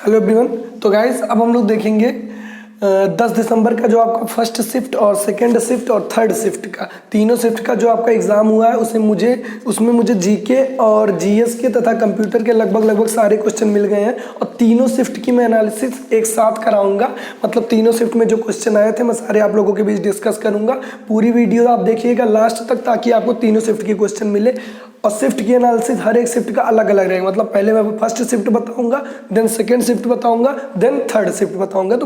Hello everyone. तो guys अब हम लोग देखेंगे 10 दिसंबर का जो आपका फर्स्ट शिफ्ट और सेकंड शिफ्ट और थर्ड शिफ्ट का तीनों शिफ्ट का जो आपका एग्ज़ाम हुआ है उसमें मुझे जीके और जीएस के तथा कंप्यूटर के लगभग सारे क्वेश्चन मिल गए हैं और तीनों शिफ्ट की मैं एनालिसिस एक साथ कराऊंगा। मतलब तीनों शिफ्ट में जो क्वेश्चन आए थे मैं सारे आप लोगों के बीच डिस्कस करूंगा। पूरी वीडियो आप देखिएगा लास्ट तक ताकि आपको तीनों शिफ्ट के क्वेश्चन मिले और शिफ्ट की एनालिसिस हर एक शिफ्ट का अलग अलग रहेगा। मतलब पहले मैं फर्स्ट शिफ्ट बताऊंगा, देन सेकंड शिफ्ट बताऊंगा, देन थर्ड शिफ्ट बताऊंगा। तो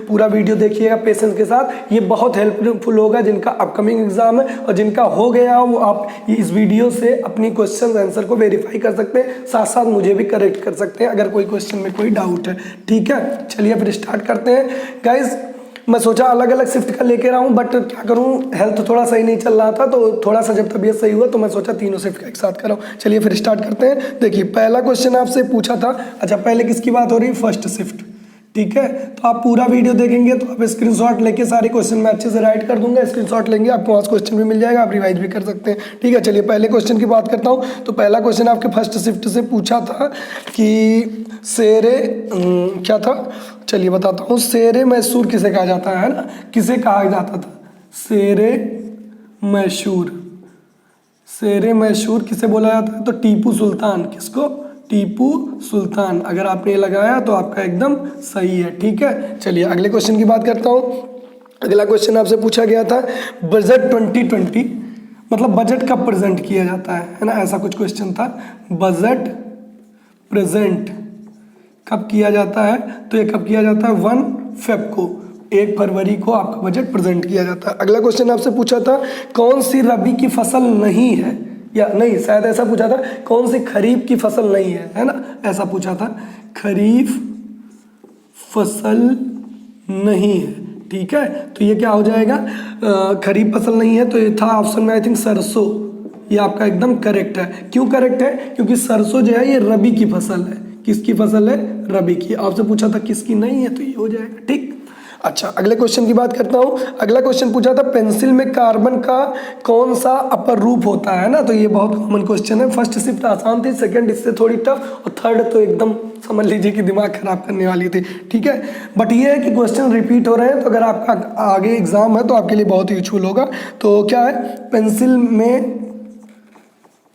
पूरा वीडियो देखिएगा पेशेंस के साथ। ये बहुत हेल्पफुल होगा जिनका अपकमिंग एग्जाम है और जिनका हो गया वो आप इस वीडियो से अपनी क्वेश्चन आंसर को वेरीफाई कर सकते हैं, साथ साथ मुझे भी करेक्ट कर सकते हैं अगर कोई क्वेश्चन में कोई डाउट है। ठीक है, चलिए फिर स्टार्ट करते हैं गाइज। मैं सोचा अलग अलग शिफ्ट का लेके रहा हूँ, बट क्या करूँ, हेल्थ थोड़ा सही नहीं चल रहा था, तो थोड़ा सा जब तबीयत सही हुआ तो मैं सोचा तीनों शिफ्ट का एक साथ कराऊँ। चलिए फिर स्टार्ट करते हैं। देखिए पहला क्वेश्चन आपसे पूछा था, अच्छा पहले किसकी बात हो रही है, फर्स्ट शिफ्ट। ठीक है, तो आप पूरा वीडियो देखेंगे तो आप स्क्रीनशॉट लेके सारे क्वेश्चन मैं अच्छे से राइट कर दूंगा। स्क्रीनशॉट लेंगे आपको वहाँ क्वेश्चन भी मिल जाएगा, आप रिवाइज भी कर सकते हैं। ठीक है, चलिए पहले क्वेश्चन की बात करता हूँ। तो पहला क्वेश्चन आपके फर्स्ट शिफ्ट से पूछा था कि शेरे क्या था, चलिए बताता हूँ। शेरे मैसूर किसे कहा जाता है ना, किसे कहा जाता था, शेरे मैसूर। शेरे मैसूर किसे बोला जाता है, तो टीपू सुल्तान। किसको, टीपू सुल्तान। अगर आपने ये लगाया तो आपका एकदम सही है। ठीक है, चलिए अगले क्वेश्चन की बात करता हूँ। अगला क्वेश्चन आपसे पूछा गया था बजट 2020 मतलब बजट कब प्रेजेंट किया जाता है ना, ऐसा कुछ क्वेश्चन था। बजट प्रेजेंट कब किया जाता है, तो ये कब किया जाता है, 1 फेब को, 1 फरवरी को आपका बजट प्रेजेंट किया जाता है। अगला क्वेश्चन आपसे पूछा था कौन सी रबी की फसल नहीं है, या नहीं शायद ऐसा पूछा था कौन सी खरीफ की फसल नहीं है ना, ऐसा पूछा था। खरीफ फसल नहीं है। ठीक है, तो ये क्या हो जाएगा, खरीफ फसल नहीं है, तो ये था ऑप्शन में आई थिंक सरसों। ये आपका एकदम करेक्ट है। क्यों करेक्ट है, क्योंकि सरसों जो है ये रबी की फसल है। किसकी फसल है, रबी की। आपसे पूछा था किसकी नहीं है, तो ये हो जाएगा। ठीक, अच्छा अगले क्वेश्चन की बात करता हूँ। अगला क्वेश्चन पूछा था पेंसिल में कार्बन का कौन सा अपर रूप होता है ना, तो ये बहुत कॉमन क्वेश्चन है। फर्स्ट शिफ्ट आसान थी, सेकंड इससे थोड़ी टफ और थर्ड तो एकदम समझ लीजिए कि दिमाग खराब करने वाली थी। ठीक है, बट ये है कि क्वेश्चन रिपीट हो रहे हैं, तो अगर आपका आगे एग्जाम है तो आपके लिए बहुत यूजफुल होगा। तो क्या है,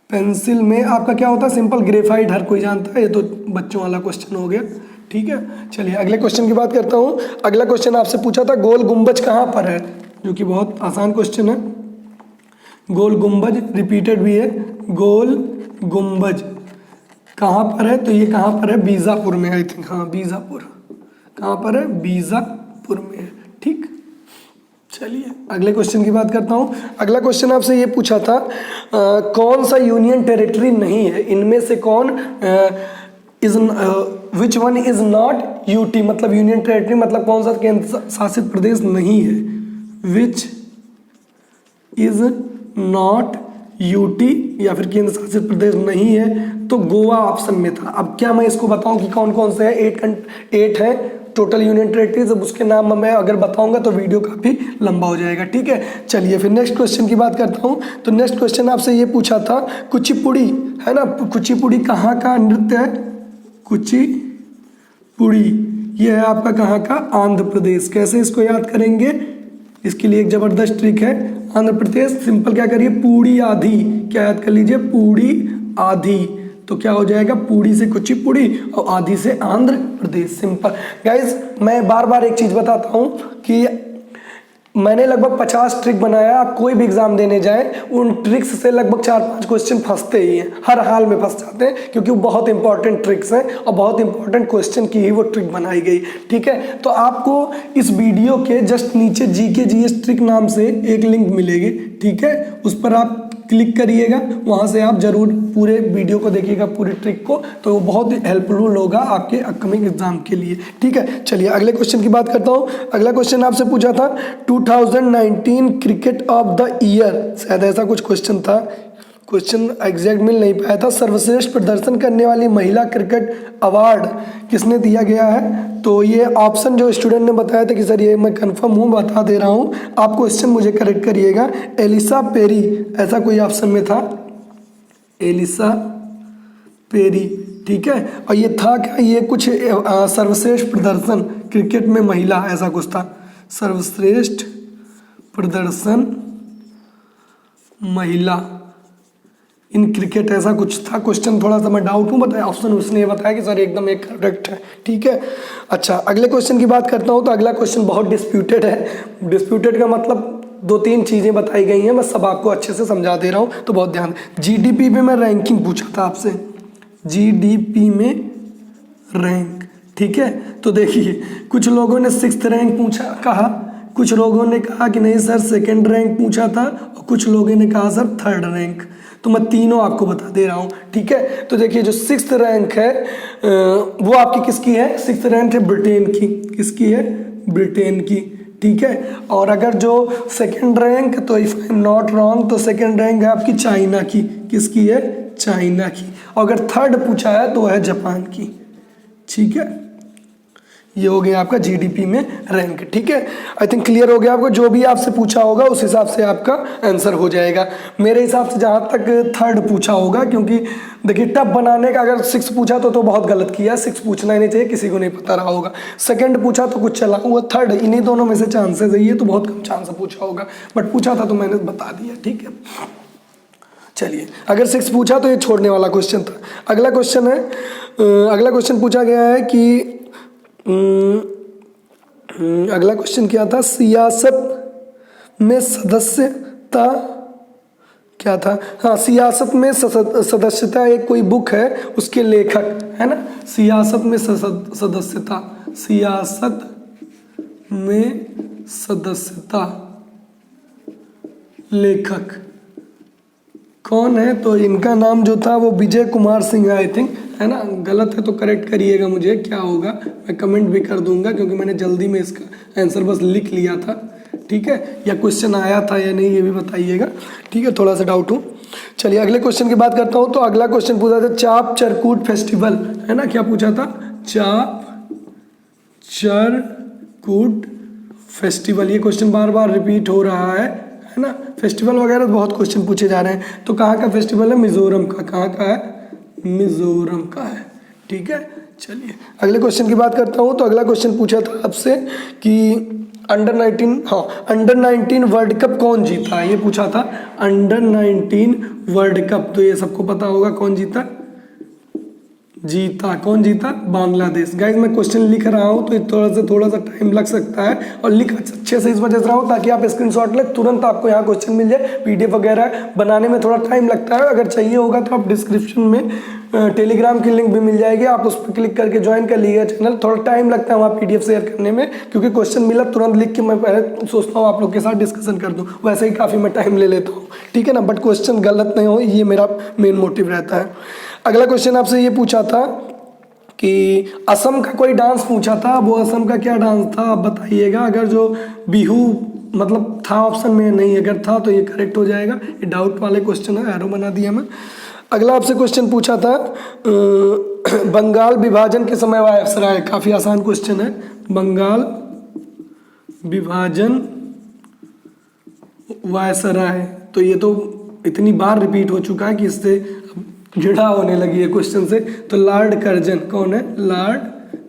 पेंसिल में आपका क्या होता है, सिंपल ग्रेफाइट, हर कोई जानता है, ये तो बच्चों वाला क्वेश्चन हो गया। ठीक है, चलिए अगले क्वेश्चन की बात करता हूँ। अगला क्वेश्चन आपसे पूछा था गोल गुंबज कहाँ पर है, जो कि बहुत आसान क्वेश्चन है। गोल गुंबज रिपीटेड भी है, गोल गुंबज कहाँ पर है, तो ये कहाँ पर है, बीजापुर में आई थिंक। हाँ बीजापुर, कहाँ पर है, बीजापुर में है। ठीक, चलिए अगले क्वेश्चन की बात करता हूँ। अगला क्वेश्चन आपसे ये पूछा था कौन सा यूनियन टेरिटरी नहीं है, इनमें से कौन which one is not UT, मतलब यूनियन टेरिटरी मतलब कौन सा केंद्र शासित प्रदेश नहीं है, विच इज नॉट यूटी या फिर केंद्र शासित प्रदेश नहीं है, तो गोवा ऑप्शन में था। अब क्या मैं इसको बताऊं कि कौन कौन से है, 8 है टोटल यूनियन टेरिटरीज। अब उसके नाम मैं अगर बताऊंगा तो वीडियो काफ़ी लंबा हो जाएगा। ठीक है, चलिए फिर नेक्स्ट क्वेश्चन की बात करता हूँ। तो नेक्स्ट क्वेश्चन आपसे ये पूछा था कुचिपुड़ी है ना, कुचिपुड़ी कहाँ का नृत्य है, कुचिपुड़ी ये है आपका कहाँ का, आंध्र प्रदेश। कैसे इसको याद करेंगे, इसके लिए एक जबरदस्त ट्रिक है। आंध्र प्रदेश सिंपल क्या करिए, पूड़ी आधी, क्या याद कर लीजिए, पूड़ी आधी। तो क्या हो जाएगा, पूड़ी से कुचिपुड़ी और आधी से आंध्र प्रदेश। सिंपल गाइज, मैं बार बार एक चीज बताता हूँ कि मैंने लगभग 50 ट्रिक बनाया। आप कोई भी एग्जाम देने जाएं, उन ट्रिक्स से लगभग 4-5 क्वेश्चन फंसते ही हैं, हर हाल में फंस जाते हैं, क्योंकि वो बहुत इंपॉर्टेंट ट्रिक्स हैं और बहुत इंपॉर्टेंट क्वेश्चन की ही वो ट्रिक बनाई गई। ठीक है, तो आपको इस वीडियो के जस्ट नीचे जीके जीएस ट्रिक नाम से एक लिंक मिलेगी। ठीक है, उस पर आप क्लिक करिएगा, वहाँ से आप जरूर पूरे वीडियो को देखिएगा, पूरे ट्रिक को, तो वो बहुत हेल्पफुल होगा आपके अपकमिंग एग्जाम के लिए। ठीक है, चलिए अगले क्वेश्चन की बात करता हूँ। अगला क्वेश्चन आपसे पूछा था 2019 क्रिकेट ऑफ द ईयर, शायद ऐसा कुछ क्वेश्चन था, क्वेश्चन एग्जैक्ट मिल नहीं पाया था। सर्वश्रेष्ठ प्रदर्शन करने वाली महिला क्रिकेट अवार्ड किसने दिया गया है, तो ये ऑप्शन जो स्टूडेंट ने बताया था कि सर ये मैं कंफर्म हूँ, बता दे रहा हूँ, आप क्वेश्चन मुझे करेक्ट करिएगा। एलिसा पेरी ऐसा कोई ऑप्शन में था, एलिसा पेरी ठीक है। और ये था क्या, ये कुछ सर्वश्रेष्ठ प्रदर्शन क्रिकेट में महिला, ऐसा कुछ था, सर्वश्रेष्ठ प्रदर्शन महिला इन क्रिकेट, ऐसा कुछ था। क्वेश्चन थोड़ा सा मैं डाउट हूँ, बताया ऑप्शन उसने ये बताया कि सर एकदम एक करेक्ट है, ठीक है। अच्छा, अगले क्वेश्चन की बात करता हूँ तो अगला क्वेश्चन बहुत डिस्प्यूटेड है। डिस्प्यूटेड का मतलब 2-3 चीज़ें बताई गई हैं, मैं सब आपको अच्छे से समझा दे रहा हूँ, तो बहुत ध्यान। जीडीपी में मैं रैंकिंग पूछा था आपसे, जीडीपी में रैंक, ठीक है। तो देखिए कुछ लोगों ने 6th रैंक पूछा कहा, कुछ लोगों ने कहा कि नहीं सर 2nd रैंक पूछा था, और कुछ लोगों ने कहा सर 3rd रैंक। तो मैं तीनों आपको बता दे रहा हूँ, ठीक है। तो देखिए जो 6th रैंक है वो आपकी किसकी है, 6th रैंक है ब्रिटेन की, किसकी है, ब्रिटेन की, ठीक है। और अगर जो 2nd रैंक, तो if I am not wrong, तो 2nd रैंक है आपकी चाइना की, किसकी है, चाइना की। और अगर 3rd पूछा है तो है जापान की, ठीक है। ये हो गया आपका जीडीपी में रैंक, ठीक है। आई थिंक क्लियर हो गया आपको, जो भी आपसे पूछा होगा उस हिसाब से आपका आंसर हो जाएगा। मेरे हिसाब से जहाँ तक 3rd पूछा होगा, क्योंकि देखिए टफ बनाने का, अगर 6 पूछा तो बहुत गलत किया, 6 पूछना ही नहीं चाहिए, किसी को नहीं पता रहा होगा। 2nd पूछा तो कुछ चला हुआ, 3rd इन्हीं दोनों में से चांसेस है, ये तो बहुत कम चांस पूछा होगा, बट पूछा था तो मैंने बता दिया, ठीक है। चलिए, अगर 6 पूछा तो ये छोड़ने वाला क्वेश्चन था। अगला क्वेश्चन है, अगला क्वेश्चन पूछा गया है कि अगला क्वेश्चन क्या था, सियासत में सदस्यता क्या था, हाँ सियासत में सदस्यता एक कोई बुक है, उसके लेखक है ना, सियासत में सदस्यता, सियासत में सदस्यता लेखक कौन है, तो इनका नाम जो था वो विजय कुमार सिंह आई थिंक, है ना। गलत है तो करेक्ट करिएगा मुझे, क्या होगा मैं कमेंट भी कर दूंगा, क्योंकि मैंने जल्दी में इसका आंसर बस लिख लिया था, ठीक है। या क्वेश्चन आया था या नहीं ये भी बताइएगा, ठीक है, थोड़ा सा डाउट हूँ। चलिए अगले क्वेश्चन की बात करता हूँ। तो अगला क्वेश्चन पूछा था चाप चरकूट फेस्टिवल, है ना, क्या पूछा था, चाप चरकूट फेस्टिवल। ये क्वेश्चन बार बार रिपीट हो रहा है ना। फेस्टिवल वगैरह बहुत क्वेश्चन पूछे जा रहे हैं। तो कहाँ का फेस्टिवल है, मिजोरम का, कहाँ का है, मिजोरम का है, ठीक है। चलिए अगले क्वेश्चन की बात करता हूँ। तो अगला क्वेश्चन पूछा था आपसे कि अंडर 19, हाँ अंडर 19 वर्ल्ड कप कौन जीता, ये पूछा था, अंडर 19 वर्ल्ड कप। तो ये सबको पता होगा कौन जीता, कौन जीता, बांग्लादेश। गाइज मैं क्वेश्चन लिख रहा हूँ तो थोड़ा सा टाइम लग सकता है, और लिख अच्छे से इस वजह से रहा हूँ ताकि आप स्क्रीनशॉट ले, तुरंत आपको यहाँ क्वेश्चन मिल जाए। पीडीएफ वगैरह बनाने में थोड़ा टाइम लगता है, अगर चाहिए होगा तो आप डिस्क्रिप्शन में टेलीग्राम की लिंक भी मिल जाएगी, आप उस पर क्लिक करके ज्वाइन कर लीजिएगा चैनल। थोड़ा टाइम लगता है वहाँ पीडीएफ शेयर करने में, क्योंकि क्वेश्चन मिला तुरंत लिख के मैं पहले सोचता हूँ आप लोग के साथ डिस्कशन कर दूँ, वैसे ही काफ़ी मैं टाइम ले लेता हूँ, ठीक है ना। बट क्वेश्चन गलत नहीं हो, ये मेरा मेन मोटिव रहता है। अगला क्वेश्चन आपसे ये पूछा था कि असम का कोई डांस पूछा था, वो असम का क्या डांस था आप बताइएगा। अगर जो बिहू मतलब था ऑप्शन में, नहीं अगर था तो ये करेक्ट हो जाएगा। ये डाउट वाले क्वेश्चन है, एरो बना दिया मैं। अगला आपसे क्वेश्चन पूछा था बंगाल विभाजन के समय वायसराय, काफ़ी आसान क्वेश्चन है, बंगाल विभाजन वायसराय। तो ये तो इतनी बार रिपीट हो चुका है कि इससे घृणा होने लगी है क्वेश्चन से। तो लॉर्ड कर्जन कौन है, लॉर्ड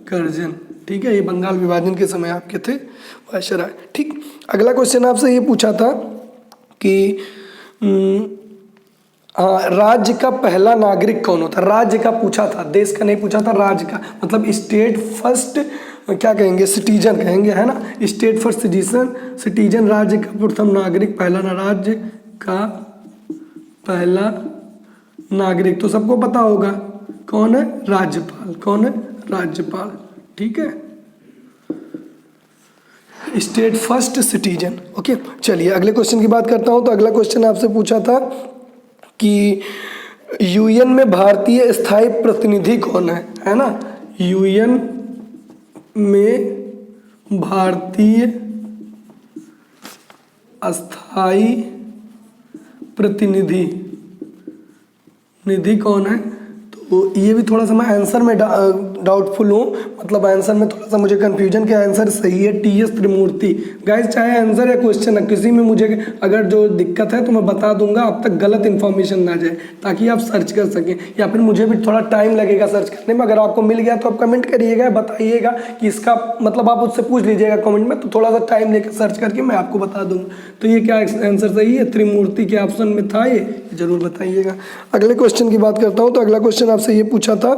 कर्जन, ठीक है। ये बंगाल विभाजन के समय आपके थे वायसराय, ठीक। अगला क्वेश्चन आपसे ये पूछा था कि हाँ राज्य का पहला नागरिक कौन होता है, राज्य का पूछा था, देश का नहीं पूछा था, राज्य का, मतलब स्टेट फर्स्ट क्या कहेंगे, सिटीजन कहेंगे, है ना, स्टेट फर्स्ट सिटीजन, राज्य का प्रथम नागरिक, पहला राज्य का पहला नागरिक। तो सबको पता होगा कौन है, राज्यपाल, कौन है, राज्यपाल, ठीक है, स्टेट फर्स्ट सिटीजन, ओके। चलिए अगले क्वेश्चन की बात करता हूं। तो अगला क्वेश्चन आपसे पूछा था कि यूएन में भारतीय स्थायी प्रतिनिधि कौन है ना, यूएन में भारतीय स्थायी प्रतिनिधि कौन है, तो तो ये भी थोड़ा सा मैं आंसर में डाउटफुल हूँ, मतलब आंसर में थोड़ा सा मुझे कन्फ्यूजन के आंसर सही है टी एस त्रिमूर्ति। गाइस चाहे आंसर या क्वेश्चन है किसी में मुझे अगर जो दिक्कत है तो मैं बता दूंगा, अब तक गलत इन्फॉर्मेशन ना जाए ताकि आप सर्च कर सकें, या फिर मुझे भी थोड़ा टाइम लगेगा सर्च करने में। अगर आपको मिल गया तो आप कमेंट करिएगा, बताइएगा कि इसका मतलब आप उससे पूछ लीजिएगा कमेंट में, तो थोड़ा सा टाइम लेकर सर्च करके मैं आपको बता दूंगा। तो ये क्या आंसर सही है, त्रिमूर्ति के ऑप्शन में था ये, जरूर बताइएगा। अगले क्वेश्चन की बात करता हूँ, तो अगला क्वेश्चन आपसे ये पूछा था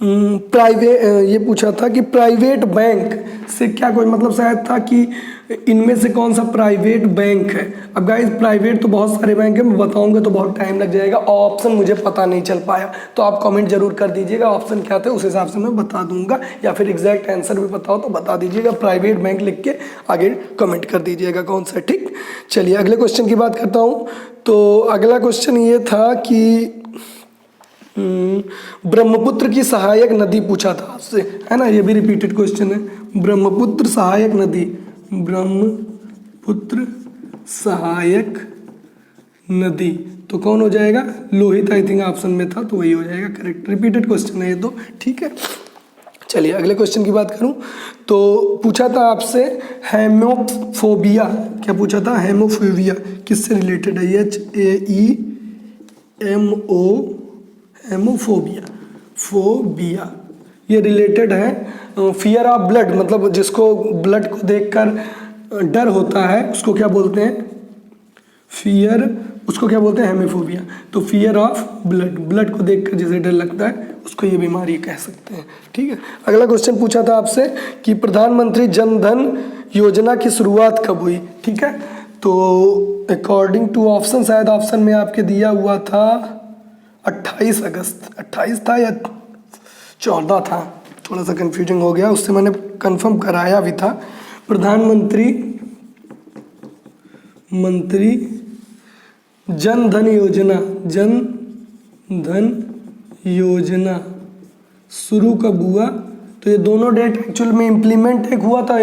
ये पूछा था कि प्राइवेट बैंक से क्या कोई मतलब शायद था कि इनमें से कौन सा प्राइवेट बैंक है। अब गाइस प्राइवेट तो बहुत सारे बैंक हैं, मैं बताऊंगा तो बहुत टाइम लग जाएगा, ऑप्शन मुझे पता नहीं चल पाया, तो आप कमेंट जरूर कर दीजिएगा ऑप्शन क्या थे, उस हिसाब से मैं बता दूंगा, या फिर एग्जैक्ट आंसर भी पता हो तो बता दीजिएगा। प्राइवेट बैंक लिख के आगे कमेंट कर दीजिएगा कौन सा, ठीक। चलिए अगले क्वेश्चन की बात करता हूँ। तो अगला क्वेश्चन ये था कि ब्रह्मपुत्र की सहायक नदी पूछा था आपसे, है ना, ये भी रिपीटेड क्वेश्चन है। ब्रह्मपुत्र सहायक नदी, ब्रह्मपुत्र सहायक नदी, तो कौन हो जाएगा, लोहित आई थिंक ऑप्शन में था, तो वही हो जाएगा करेक्ट। रिपीटेड क्वेश्चन है ये तो, ठीक है। चलिए अगले क्वेश्चन की बात करूं तो पूछा था आपसे हेमोफोबिया, क्या पूछा था, हेमोफोबिया किससे रिलेटेड है, HAEMO, हेमोफोबिया, फोबिया ये रिलेटेड है फियर ऑफ ब्लड, मतलब जिसको ब्लड को देखकर डर होता है उसको क्या बोलते हैं, फियर, उसको क्या बोलते हैं, हेमोफोबिया। तो फियर ऑफ ब्लड, ब्लड को देखकर जिसे डर लगता है उसको ये बीमारी कह सकते हैं, ठीक है। अगला क्वेश्चन पूछा था आपसे कि प्रधानमंत्री जन धन योजना की शुरुआत कब हुई, ठीक है। तो अकॉर्डिंग टू ऑप्शन, शायद ऑप्शन में आपके दिया हुआ था 28 अगस्त, 28 था या 14 था, थोड़ा सा कन्फ्यूजन हो गया, उससे मैंने कंफर्म कराया भी था। प्रधानमंत्री जन धन योजना, जन धन योजना शुरू कब हुआ, तो ये दोनों डेट एक्चुअल में इम्प्लीमेंट एक हुआ था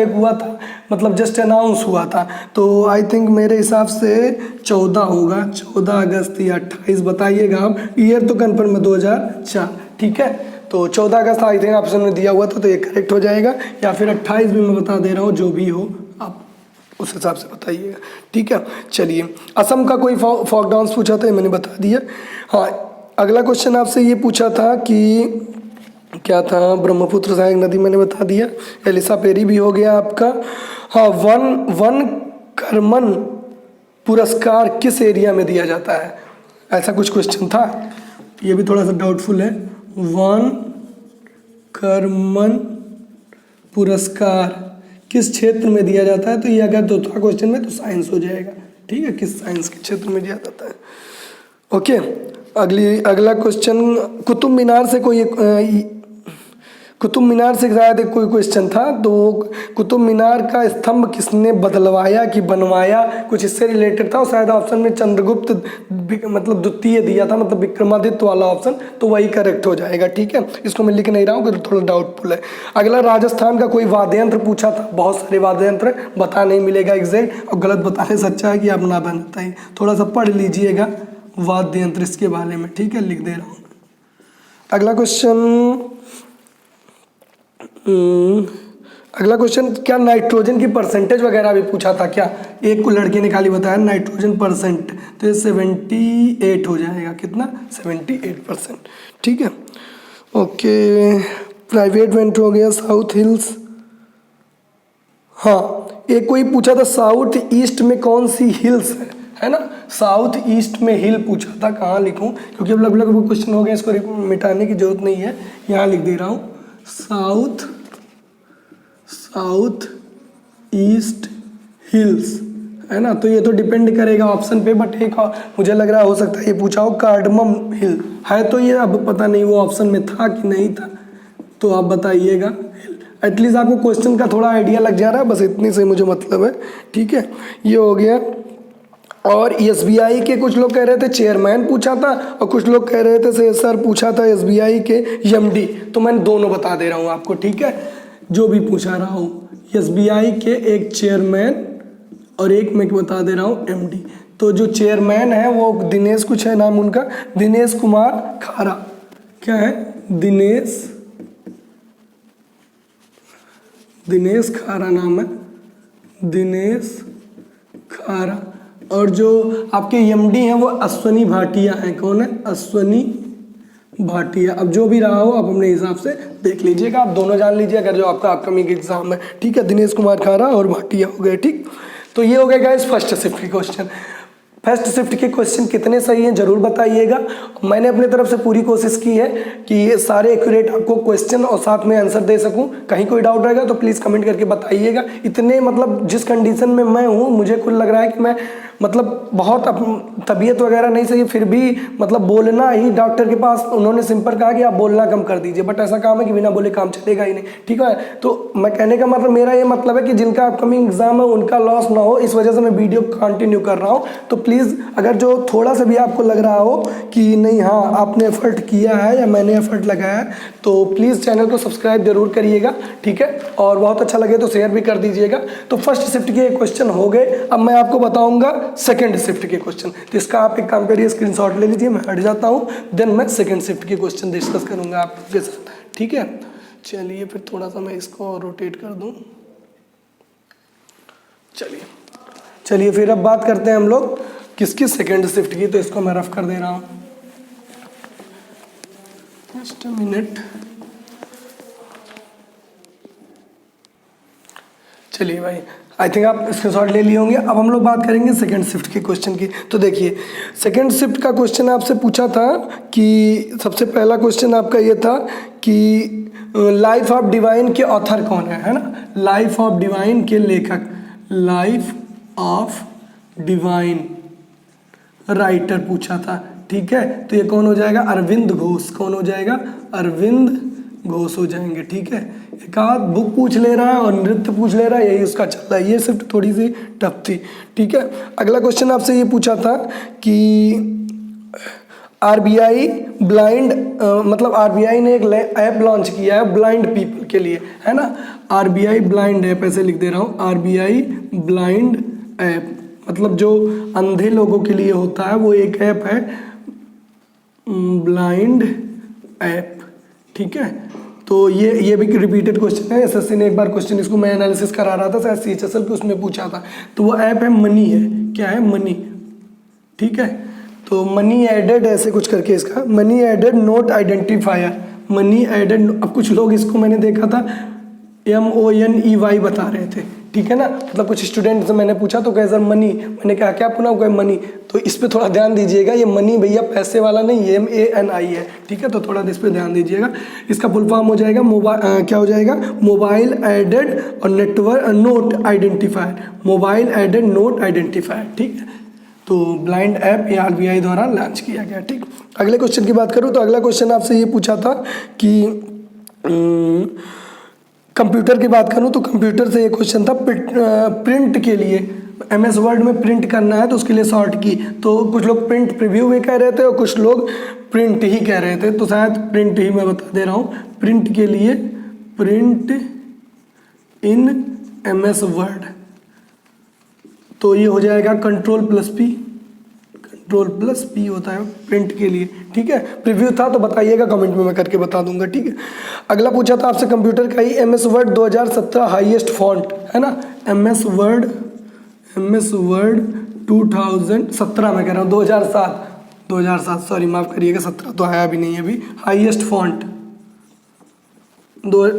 मतलब जस्ट अनाउंस हुआ था, तो आई थिंक मेरे हिसाब से 14 होगा, 14 अगस्त या 28 बताइएगा आप, ईयर तो कंफर्म है 2004, ठीक है। तो 14 अगस्त आई थिंक ऑप्शन में दिया हुआ था, तो ये करेक्ट हो जाएगा, या फिर 28 भी मैं बता दे रहा हूँ, जो भी हो आप उस हिसाब से बताइएगा, ठीक है। चलिए असम का कोई फोक डांस पूछा था, ये मैंने बता दिया। हाँ अगला क्वेश्चन आपसे ये पूछा था कि क्या था, ब्रह्मपुत्र सहायक नदी मैंने बता दिया, एलिसा पेरी भी हो गया आपका। हाँ वन कर्मन पुरस्कार किस एरिया में दिया जाता है, ऐसा कुछ क्वेश्चन था, ये भी थोड़ा सा डाउटफुल है। वन कर्मन पुरस्कार किस क्षेत्र में दिया जाता है, तो ये अगर दो था क्वेश्चन में तो साइंस हो जाएगा, ठीक है, किस साइंस के क्षेत्र में दिया जाता है, ओके। अगला क्वेश्चन कुतुब मीनार से शायद कोई क्वेश्चन था, तो कुतुब मीनार का स्तंभ किसने बदलवाया कि बनवाया, कुछ इससे रिलेटेड था, और शायद ऑप्शन में चंद्रगुप्त मतलब द्वितीय दिया था, मतलब विक्रमादित्य वाला ऑप्शन, तो वही करेक्ट हो जाएगा, ठीक है। इसको मैं लिख नहीं रहा हूँ क्योंकि थोड़ा डाउटफुल है। अगला राजस्थान का कोई वाद्य यंत्र पूछा था, बहुत सारे वाद्य यंत्र बता नहीं मिलेगा एग्जैक्ट, और गलत बताने से अच्छा है कि आप ना बताइए, थोड़ा सा पढ़ लीजिएगा वाद्य यंत्र इसके बारे में, ठीक है, लिख दे रहा हूँ। अगला क्वेश्चन क्या नाइट्रोजन की परसेंटेज वगैरह भी पूछा था क्या, एक को लड़के ने खाली बताया नाइट्रोजन परसेंट, तो ये 78 हो जाएगा, कितना, 78%, ठीक है, ओके। प्राइवेट वेंट हो गया, साउथ हिल्स, हाँ एक कोई पूछा था साउथ ईस्ट में कौन सी हिल्स है ना, साउथ ईस्ट में हिल पूछा था, कहाँ लिखूं, क्योंकि अब लगभग वो क्वेश्चन हो गया, इसको मिटाने की जरूरत नहीं है, यहाँ लिख दे रहा हूँ, साउथ ईस्ट हिल्स, है ना। तो ये तो डिपेंड करेगा ऑप्शन पे, बट एक मुझे लग रहा हो सकता है ये पूछा हो कार्डमम हिल है, तो ये अब पता नहीं वो ऑप्शन में था कि नहीं था, तो आप बताइएगा, एटलीस्ट आपको क्वेश्चन का थोड़ा आइडिया लग जा रहा है, बस इतनी से मुझे मतलब है, ठीक है, ये हो गया। और SBI के कुछ लोग कह रहे थे चेयरमैन पूछा था, और कुछ लोग कह रहे थे सर पूछा था SBI के MD, तो मैंने दोनों बता दे रहा हूँ आपको, ठीक है, जो भी पूछा रहा हूँ, SBI के एक चेयरमैन और एक मैं बता दे रहा हूँ MD। तो जो चेयरमैन है वो दिनेश कुछ है नाम उनका, दिनेश कुमार खारा, क्या है, दिनेश खारा नाम है, दिनेश खारा। और जो आपके एमडी हैं वो अश्वनी भाटिया हैं। कौन है, अश्वनी भाटिया। अब जो भी रहा हो आप अपने हिसाब से देख लीजिएगा, आप दोनों जान लीजिए अगर जो आपका अपकमिंग एग्जाम है। ठीक है, दिनेश कुमार खारा और भाटिया हो गए। ठीक, तो ये हो गए गाइस फर्स्ट शिफ्ट के क्वेश्चन। फर्स्ट शिफ्ट के क्वेश्चन कितने सही हैं जरूर बताइएगा। मैंने अपने तरफ से पूरी कोशिश की है कि ये सारे एक्यूरेट आपको क्वेश्चन और साथ में आंसर दे सकूं। कहीं कोई डाउट रहेगा तो प्लीज़ कमेंट करके बताइएगा। इतने मतलब जिस कंडीशन में मैं हूँ, मुझे खुद लग रहा है कि मैं मतलब बहुत तबीयत वगैरह नहीं सही, फिर भी मतलब बोलना ही डॉक्टर के पास उन्होंने सिंपल कहा कि आप बोलना कम कर दीजिए, बट ऐसा काम है कि बिना बोले काम चलेगा ही नहीं। ठीक है, तो मैं कहने का मतलब मेरा ये मतलब है कि जिनका अपकमिंग एग्जाम है उनका लॉस ना हो, इस वजह से मैं वीडियो कंटिन्यू कर रहा हूँ। तो प्लीज़ अगर जो थोड़ा सा भी आपको लग रहा हो कि नहीं हाँ आपने एफर्ट किया है या मैंने एफर्ट लगाया है, तो प्लीज़ चैनल को सब्सक्राइब जरूर करिएगा। ठीक है, और बहुत अच्छा लगे तो शेयर भी कर दीजिएगा। तो फर्स्ट शिफ्ट के क्वेश्चन हो गए। अब मैं आपको बताऊंगा सेकंड शिफ्ट के क्वेश्चन। तो इसका आप एक काम करिए, स्क्रीनशॉट ले लीजिए, मैं हट जाता हूँ, देन मैं सेकंड शिफ्ट के क्वेश्चन डिस्कस करूंगा आपके साथ। ठीक है, चलिए फिर थोड़ा सा मैं इसको रोटेट कर दूं। चलिए फिर अब बात करते हैं हम लोग किसकी, सेकंड शिफ्ट की। तो इसको मैं रफ कर दे रहा हूँ, जस्ट अ मिनट। चलिए भाई, आई थिंक आप स्क्रीनशॉट ले लिए होंगे। अब हम लोग बात करेंगे सेकंड शिफ्ट के क्वेश्चन की। तो देखिए, सेकंड शिफ्ट का क्वेश्चन आपसे पूछा था कि सबसे पहला क्वेश्चन आपका ये था कि लाइफ ऑफ डिवाइन के ऑथर कौन है ना, लाइफ ऑफ डिवाइन के लेखक, लाइफ ऑफ डिवाइन राइटर पूछा था। ठीक है, तो ये कौन हो जाएगा, अरविंद घोष। कौन हो जाएगा, अरविंद घोष हो जाएंगे। ठीक है, एक आध बुक पूछ ले रहा है और नृत्य पूछ ले रहा है, यही उसका चल रहा है। ये शिफ्ट थोड़ी सी टफ थी। ठीक है, अगला क्वेश्चन आपसे ये पूछा था कि आरबीआई ब्लाइंड मतलब आरबीआई ने एक ऐप लॉन्च किया है ब्लाइंड पीपल के लिए, है ना। आरबीआई ब्लाइंड ऐप, ऐसे लिख दे रहा हूँ, आरबीआई ब्लाइंड ऐप मतलब जो अंधे लोगों के लिए होता है, वो एक ऐप है ब्लाइंड ऐप। ठीक है, तो ये भी रिपीटेड क्वेश्चन है, एसएससी ने एक बार क्वेश्चन इसको मैं एनालिसिस करा रहा था शायद सीएचएसएल पे, उसमें पूछा था। तो वो ऐप है मनी है, क्या है, मनी। ठीक है, तो मनी एडेड ऐसे कुछ करके इसका, money added note identifier, money added. अब कुछ लोग इसको मैंने देखा था MONEY बता रहे थे। ठीक है ना, मतलब कुछ स्टूडेंट से मैंने पूछा तो कहे सर मनी, मैंने कहा क्या पुनः, कहे मनी। तो इस पे थोड़ा ध्यान दीजिएगा, ये मनी भैया पैसे वाला नहीं, ये MANI है। ठीक है, तो थोड़ा इस पे ध्यान दीजिएगा। इसका फुल फॉर्म हो जाएगा क्या हो जाएगा, मोबाइल एडेड और network note identifier, mobile added note identifier. ठीक है, तो ब्लाइंड ऐप ये आरबीआई द्वारा लॉन्च किया गया। ठीक, अगले क्वेश्चन की बात करूँ तो अगला क्वेश्चन आपसे ये पूछा था कि कंप्यूटर की बात करूं तो कंप्यूटर से ये क्वेश्चन था प्रिंट के लिए, MS वर्ड में प्रिंट करना है तो उसके लिए शॉर्ट की। तो कुछ लोग प्रिंट प्रीव्यू भी कह रहे थे और कुछ लोग प्रिंट ही कह रहे थे, तो शायद प्रिंट ही मैं बता दे रहा हूँ। प्रिंट के लिए प्रिंट इन MS वर्ड, तो ये हो जाएगा Ctrl+P होता है प्रिंट के लिए। ठीक है, प्रीव्यू था तो बताइएगा कमेंट में, मैं करके बता दूंगा। ठीक है, अगला पूछा था आपसे कंप्यूटर का ही, MS वर्ड 2017 हाईएस्ट फॉन्ट, है ना। MS वर्ड 2017 में कह रहा हूँ, 2007 सॉरी माफ करिएगा, 17 तो आया भी नहीं है अभी। हाईएस्ट फॉन्ट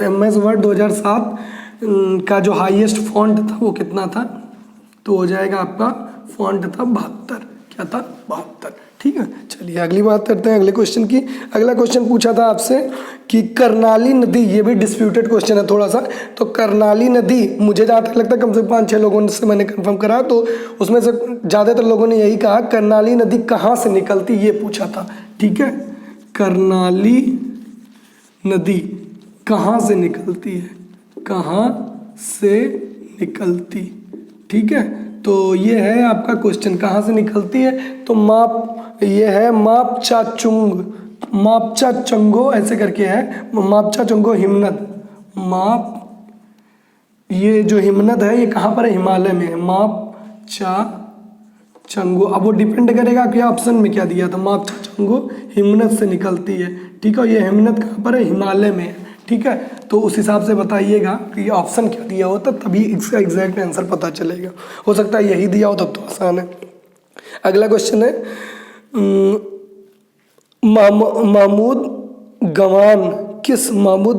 MS वर्ड 2007 का जो हाईएस्ट फॉन्ट था वो कितना था, तो हो जाएगा आपका फॉन्ट था 72। क्या था, 72। ठीक है, चलिए अगली बात करते हैं अगले क्वेश्चन की। अगला क्वेश्चन पूछा था आपसे कि कर्नाली नदी, ये भी डिस्प्यूटेड क्वेश्चन है थोड़ा सा। तो कर्नाली नदी, मुझे जहाँ तक लगता है कम से कम 5-6 लोगों से मैंने कंफर्म करा, तो उसमें से ज़्यादातर लोगों ने यही कहा कर्नाली नदी कहाँ से निकलती, ये पूछा था। ठीक है, कर्नाली नदी कहाँ से निकलती है, कहाँ से निकल्ती। ठीक है, तो ये है आपका क्वेश्चन, कहाँ से निकलती है। तो ये है मापचाचुंगो ऐसे करके है, मापचाचुंगो हिमनद। ये जो हिमनद है ये कहाँ पर है, हिमालय में है। मापचाचुंगो चंगो। अब वो डिपेंड करेगा कि ऑप्शन में क्या दिया था। मापछा चंगो हिमनद से निकलती है, ठीक है। ये हिमनद कहाँ पर है? हिमालय में है, ठीक है। तो उस हिसाब से बताइएगा कि ऑप्शन क्या दिया होता, तभी इसका एग्जैक्ट आंसर पता चलेगा। हो सकता है यही दिया हो, तब तो आसान है। अगला क्वेश्चन है महमूद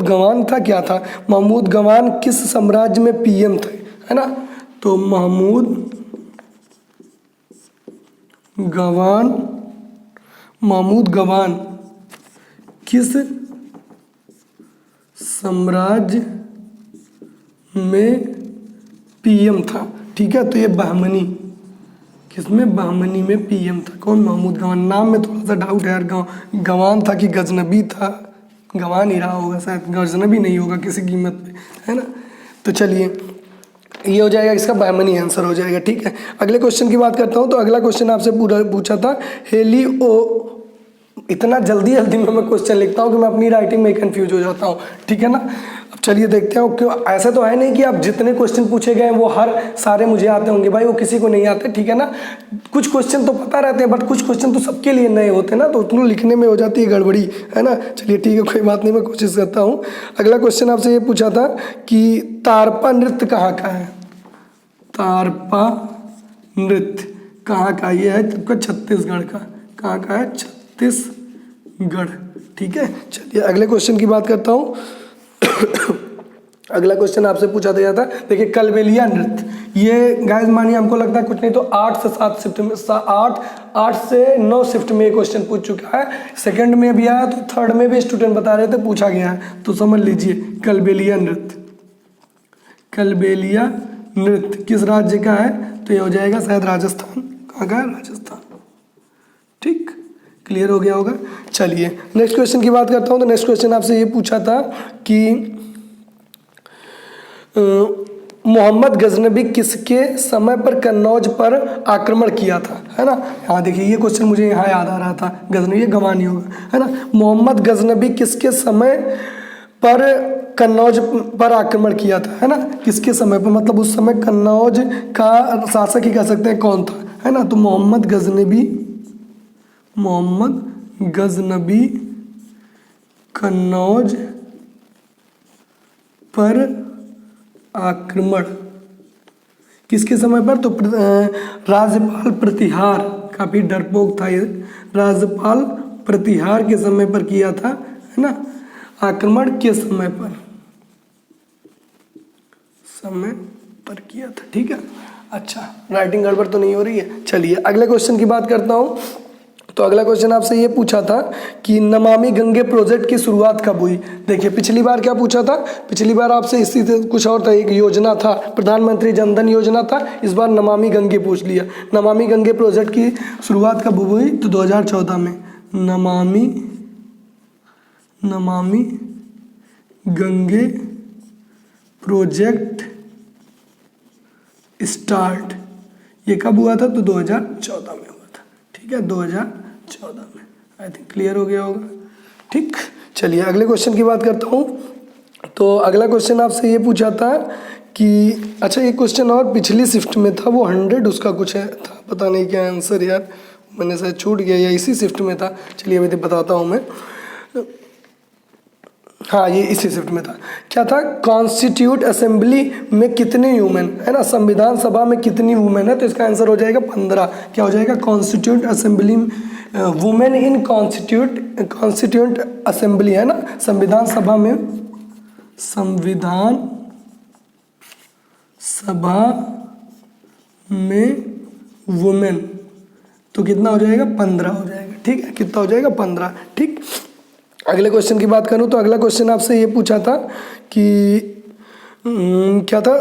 गवान था, क्या था? महमूद गवान किस साम्राज्य में पीएम थे, है ना? तो महमूद गवान किस साम्राज्य में पीएम था, ठीक है। तो ये बहमनी, किसमें? बहमनी में पीएम था। कौन? महमूद गवान। नाम में थोड़ा सा डाउट है यार, गवान था कि गजनबी था? गवान ही रहा होगा शायद, गजनबी नहीं होगा किसी कीमत पे, है ना। तो चलिए ये हो जाएगा, इसका बहमनी आंसर हो जाएगा, ठीक है। अगले क्वेश्चन की बात करता हूँ। तो अगला क्वेश्चन आपसे पूछा था इतना जल्दी में मैं क्वेश्चन लिखता हूँ कि मैं अपनी राइटिंग में कंफ्यूज हो जाता हूँ, ठीक है ना। अब चलिए देखते हैं। क्यों ऐसा तो है नहीं कि आप जितने क्वेश्चन पूछे गए वो हर सारे मुझे आते होंगे, भाई वो किसी को नहीं आते, ठीक है ना। कुछ क्वेश्चन तो पता रहते हैं, बट कुछ क्वेश्चन तो सबके लिए नए होते हैं ना, तो उनको लिखने में हो जाती है गड़बड़ी, है ना। चलिए ठीक है, कोई बात नहीं, मैं कोशिश करता हूँ। अगला क्वेश्चन आपसे ये पूछा था कि तारपा नृत्य कहाँ का है? तारपा नृत्य कहाँ का? ये है आपका छत्तीसगढ़ का। कहाँ का है? छत्तीसगढ़, ठीक है। चलिए अगले क्वेश्चन की बात करता हूँ। अगला क्वेश्चन आपसे पूछा गया था, देखिए कलबेलिया नृत्य। ये गाइस मानिए हमको लगता है कुछ नहीं तो 8 से 7 शिफ्ट में 8 से 9 शिफ्ट में ये क्वेश्चन पूछ चुका है। सेकंड में भी आया, तो थर्ड में भी स्टूडेंट बता रहे थे पूछा गया है। तो समझ लीजिए कलबेलिया नृत्य। कलबेलिया नृत्य किस राज्य का है? तो ये हो जाएगा शायद राजस्थान। कहाँ का है? राजस्थान, ठीक। क्लियर हो गया होगा। चलिए नेक्स्ट क्वेश्चन की बात करता हूँ। तो नेक्स्ट क्वेश्चन आपसे ये पूछा था कि मोहम्मद गजनबी किसके समय पर कन्नौज पर आक्रमण किया था, है ना। हाँ देखिए ये क्वेश्चन मुझे यहाँ याद आ रहा था, गजनबी, ये गवानी होगा, है ना। मोहम्मद गजनबी किसके समय पर कन्नौज पर आक्रमण किया था, है ना। किसके समय पर, मतलब उस समय कन्नौज का शासक ही कह सकते हैं कौन था, है ना। तो मोहम्मद गजनबी कन्नौज पर आक्रमण किसके समय पर? तो राज्यपाल प्रतिहार, काफी डरपोक था ये, राज्यपाल प्रतिहार के समय पर किया था, है ना। आक्रमण के समय पर किया था, ठीक है। अच्छा राइटिंग गड़बड़ तो नहीं हो रही है। चलिए अगले क्वेश्चन की बात करता हूँ। तो अगला क्वेश्चन आपसे ये पूछा था कि नमामि गंगे प्रोजेक्ट की शुरुआत कब हुई? देखिए पिछली बार क्या पूछा था? पिछली बार आपसे इसी से कुछ और था, एक योजना था, प्रधानमंत्री जनधन योजना था। इस बार नमामि गंगे पूछ लिया। नमामि गंगे प्रोजेक्ट की शुरुआत कब हुई? तो 2014 में नमामि गंगे प्रोजेक्ट स्टार्ट, ये कब हुआ था? तो 2014 में हुआ था, ठीक है, 2014 में। आई थिंक क्लियर हो गया होगा, ठीक। चलिए अगले क्वेश्चन की बात करता हूँ। तो अगला क्वेश्चन आपसे ये पूछा था कि अच्छा एक क्वेश्चन और पिछली शिफ्ट में था, वो 100 उसका कुछ है था, पता नहीं क्या आंसर यार, मैंने शायद छूट गया या इसी शिफ्ट में था। चलिए अभी बताता हूँ मैं। हाँ ये इसी शिफ्ट में था। क्या था? कॉन्स्टिट्यूट असेंबली में कितने ह्यूमन, है ना, संविधान सभा में कितनी वुमेन है? तो इसका आंसर हो जाएगा 15। क्या हो जाएगा? Constitute assembly, women in constitute assembly, है ना, संविधान सभा में, संविधान सभा में वुमेन, तो कितना हो जाएगा? 15 हो जाएगा, ठीक है। कितना हो जाएगा? 15, ठीक। अगले क्वेश्चन की बात करूं तो अगला क्वेश्चन आपसे ये पूछा था कि क्या था?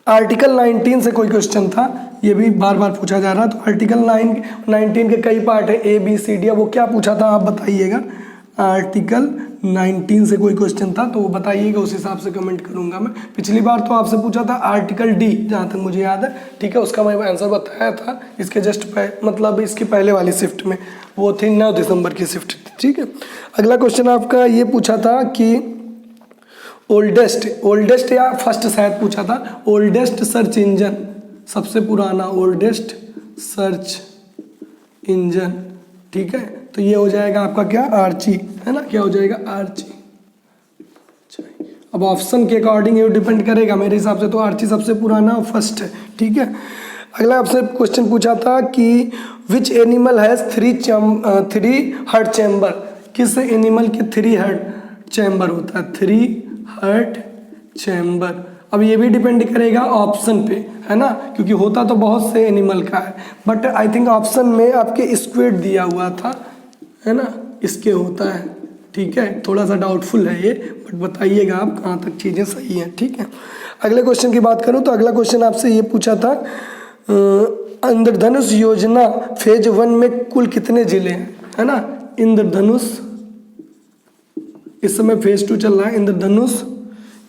आर्टिकल 19 से कोई क्वेश्चन था, ये भी बार बार पूछा जा रहा। तो आर्टिकल 19 के कई पार्ट है, A B C D, वो क्या पूछा था आप बताइएगा। आर्टिकल 19 से कोई क्वेश्चन था तो वो बताइएगा, उस हिसाब से कमेंट करूंगा मैं। पिछली बार तो आपसे पूछा था आर्टिकल D, जहाँ तक मुझे याद है, ठीक है, उसका मैं आंसर बताया था इसके जस्ट मतलब इसकी पहले वाली शिफ्ट में, वो थी 9 दिसंबर की शिफ्ट थी, ठीक है। अगला क्वेश्चन आपका ये पूछा था कि ओल्डेस्ट या फर्स्ट शायद पूछा था, ओल्डेस्ट सर्च इंजन, सबसे पुराना, ओल्डेस्ट सर्च इंजन, ठीक है। तो ये हो जाएगा आपका क्या, आर्ची, है ना, क्या हो जाएगा, आर्ची। अब ऑप्शन के अकॉर्डिंग ये डिपेंड करेगा, मेरे हिसाब से तो आर्ची सबसे पुराना और फर्स्ट है, ठीक है। अगला आपसे क्वेश्चन पूछा था कि which animal has 3 heart chamber, किस एनिमल के 3 हार्ट चैम्बर होता है, 3 हार्ट चैम्बर। अब ये भी डिपेंड करेगा ऑप्शन पे, है ना, क्योंकि होता तो बहुत से एनिमल का है, बट आई थिंक ऑप्शन में आपके स्क्विड दिया हुआ था, है ना, इसके होता है, ठीक है। थोड़ा सा डाउटफुल है ये, बट बताइएगा आप कहाँ तक चीज़ें सही हैं, ठीक है। अगले क्वेश्चन की बात करूँ तो अगला क्वेश्चन आपसे ये पूछा था, इंद्रधनुष योजना फेज 1 में कुल कितने जिले हैं, है ना। इंद्रधनुष इस समय फेज 2 चल रहा है, इंद्रधनुष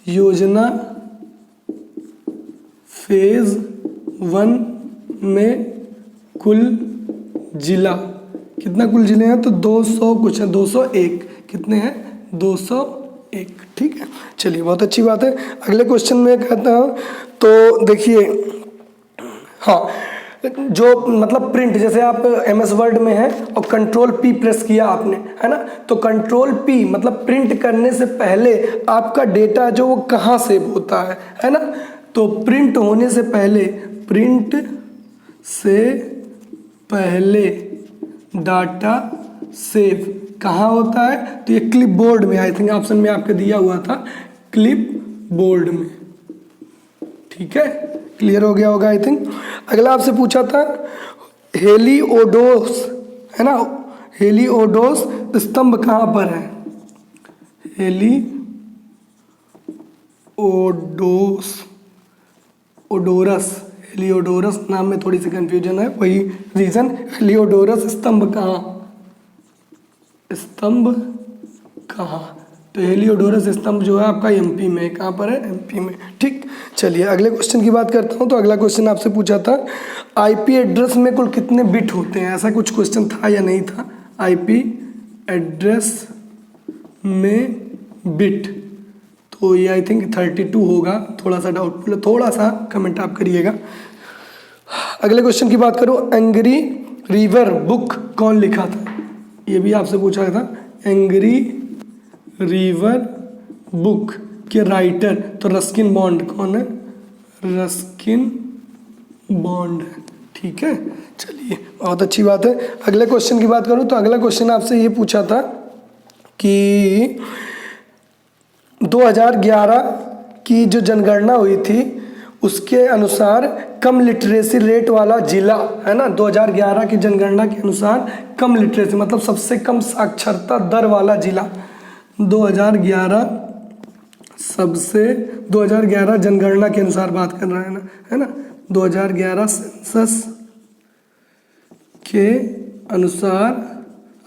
योजना फेज 1 में कुल जिला कितना, कुल जिले हैं तो 200 कुछ है, 201, कितने हैं, 201, ठीक है। चलिए बहुत अच्छी बात है। अगले क्वेश्चन में कहता हूँ तो देखिए, हाँ, जो मतलब प्रिंट, जैसे आप MS वर्ड में है और कंट्रोल P प्रेस किया आपने, है ना, तो कंट्रोल P मतलब प्रिंट करने से पहले आपका डेटा जो वो कहाँ सेव होता है ना। तो प्रिंट होने से पहले, प्रिंट से पहले डाटा सेव कहाँ होता है, तो ये क्लिप बोर्ड में, आई थिंक ऑप्शन में आपके दिया हुआ था क्लिप बोर्ड में, ठीक है। क्लियर हो गया होगा आई थिंक। अगला आपसे पूछा था हेलियोडोस, है ना, हेलियोडोस स्तंभ कहाँ पर है, हेलियोडोरस नाम में थोड़ी सी कंफ्यूजन है, वही रीजन। हेलियोडोरस स्तंभ कहाँ, तो हेलियोडोरस स्तंभ जो है आपका MP में, कहाँ पर है, MP में, ठीक। चलिए अगले क्वेश्चन की बात करता हूँ। तो अगला क्वेश्चन आपसे पूछा था IP एड्रेस में कुल कितने बिट होते हैं, ऐसा कुछ क्वेश्चन था या नहीं था। IP एड्रेस में बिट, तो ये आई थिंक 32 होगा, थोड़ा सा डाउटफुल है, थोड़ा सा कमेंट आप करिएगा। अगले क्वेश्चन की बात करूँ, एंग्री रिवर बुक कौन लिखा था, ये भी आपसे पूछा था। एंग्री रिवर बुक के राइटर तो रस्किन बॉन्ड, कौन है, रस्किन बॉन्ड, ठीक है। चलिए बहुत अच्छी बात है। अगले क्वेश्चन की बात करूँ तो अगला क्वेश्चन आपसे ये पूछा था कि 2011 की जो जनगणना हुई थी उसके अनुसार कम लिटरेसी रेट वाला जिला, है ना, 2011 की जनगणना के अनुसार कम लिटरेसी मतलब सबसे कम साक्षरता दर वाला जिला, 2011 जनगणना के अनुसार बात कर रहे हैं ना, है ना, 2011 सेंसस के अनुसार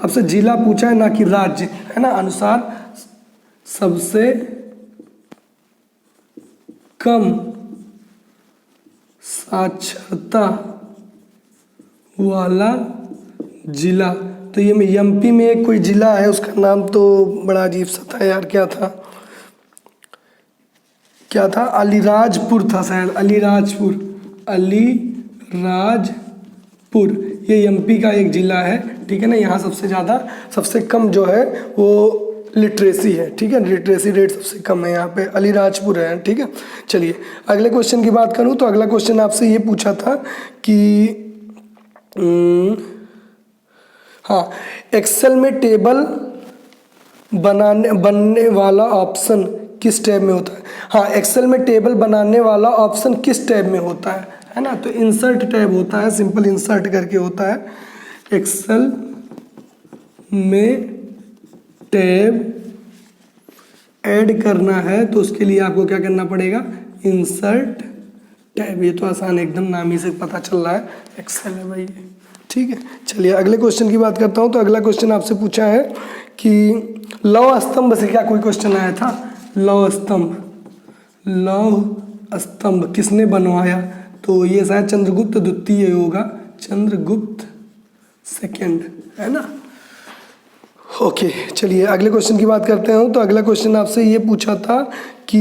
आपसे जिला पूछा है ना कि राज्य, है ना, अनुसार सबसे कम साक्षरता वाला जिला, तो ये MP में एक कोई जिला है, उसका नाम तो बड़ा अजीब सा था यार, क्या था, अलीराजपुर था शायद, अलीराजपुर, ये MP का एक जिला है, ठीक है ना। यहाँ सबसे कम जो है वो लिटरेसी है, ठीक है, लिटरेसी रेट सबसे कम है यहाँ पे, अलीराजपुर है, ठीक है। चलिए अगले क्वेश्चन की बात करूँ तो अगला क्वेश्चन आपसे ये पूछा था कि हाँ, एक्सेल में टेबल बनने वाला ऑप्शन किस टैब में होता है। हाँ, एक्सेल में टेबल बनाने वाला ऑप्शन किस टैब में होता है ना, तो इंसर्ट टैब होता है, सिंपल इंसर्ट करके होता है। एक्सेल में टैब ऐड करना है तो उसके लिए आपको क्या करना पड़ेगा, इंसर्ट टैब, ये तो आसान एकदम, नाम ही से पता चल रहा है एक्सेल है भाई, ठीक है। चलिए अगले क्वेश्चन की बात करता हूँ तो अगला क्वेश्चन आपसे पूछा है कि लौह स्तंभ से क्या कोई क्वेश्चन आया था, लौह स्तंभ किसने बनवाया, तो ये शायद चंद्रगुप्त द्वितीय होगा, चंद्रगुप्त सेकंड, है ना। ओके चलिए अगले क्वेश्चन की बात करते हैं। तो अगला क्वेश्चन आपसे ये पूछा था कि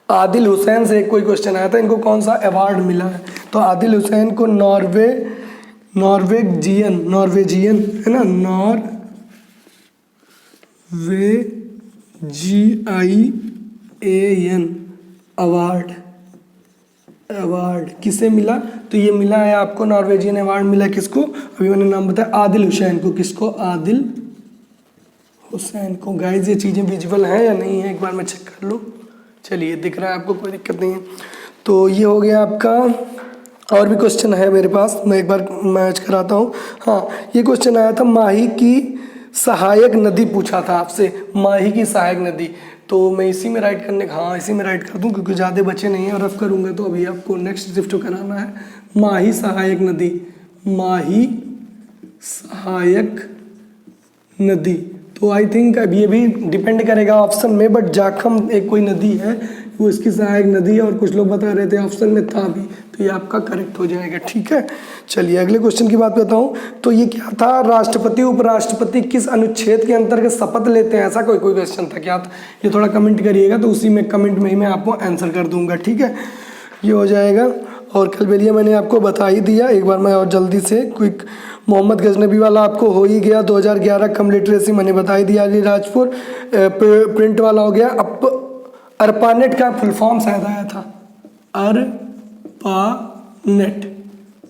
आदिल हुसैन से कोई क्वेश्चन आया था, इनको कौन सा अवार्ड मिला है? तो आदिल हुसैन को नॉर्वेजियन है ना, नॉर्वेजियन अवार्ड किसे मिला? तो ये मिला है आपको, नॉर्वेजियन अवार्ड मिला है किसको? अभी मैंने नाम बताया, आदिल हुसैन को। किसको? आदिल हुसैन को। गाइस ये चीज़ें विजुअल हैं या नहीं है, एक बार मैं चेक कर लूँ। चलिए दिख रहा है आपको, कोई दिक्कत नहीं है। तो ये हो गया आपका। और भी क्वेश्चन है मेरे पास, मैं एक बार मैच कराता हूँ। हाँ, ये क्वेश्चन आया था, माही की सहायक नदी पूछा था आपसे, माही की सहायक नदी। तो मैं इसी में राइट करने, हाँ इसी में राइट कर दूँ क्योंकि ज़्यादा बचे नहीं हैं और रफ करूँगा तो अभी आपको नेक्स्ट शिफ्ट कराना है। माही सहायक नदी, माही सहायक नदी। तो आई थिंक अब ये भी डिपेंड करेगा ऑप्शन में, बट जाखम एक कोई नदी है वो इसकी सहायक नदी है और कुछ लोग बता रहे थे ऑप्शन में था भी, तो ये आपका करेक्ट हो जाएगा। ठीक है, चलिए अगले क्वेश्चन की बात करता हूँ। तो ये क्या था, राष्ट्रपति उपराष्ट्रपति किस अनुच्छेद के अंतर्गत शपथ लेते हैं, ऐसा कोई क्वेश्चन था क्या? ये थोड़ा कमेंट करिएगा तो उसी में कमेंट में ही मैं आपको आंसर कर दूंगा। ठीक है, ये हो जाएगा। और कलबेलिया मैंने आपको बता ही दिया, एक बार मैं और जल्दी से क्विक। मोहम्मद गजनबी वाला आपको हो ही गया, 2011 कम लिटरेसी मैंने बता ही दिया। अलीराजपुर प्रिंट वाला हो गया। अब अर्पानेट का फुल फॉर्म शायद आया था, अर्पानेट।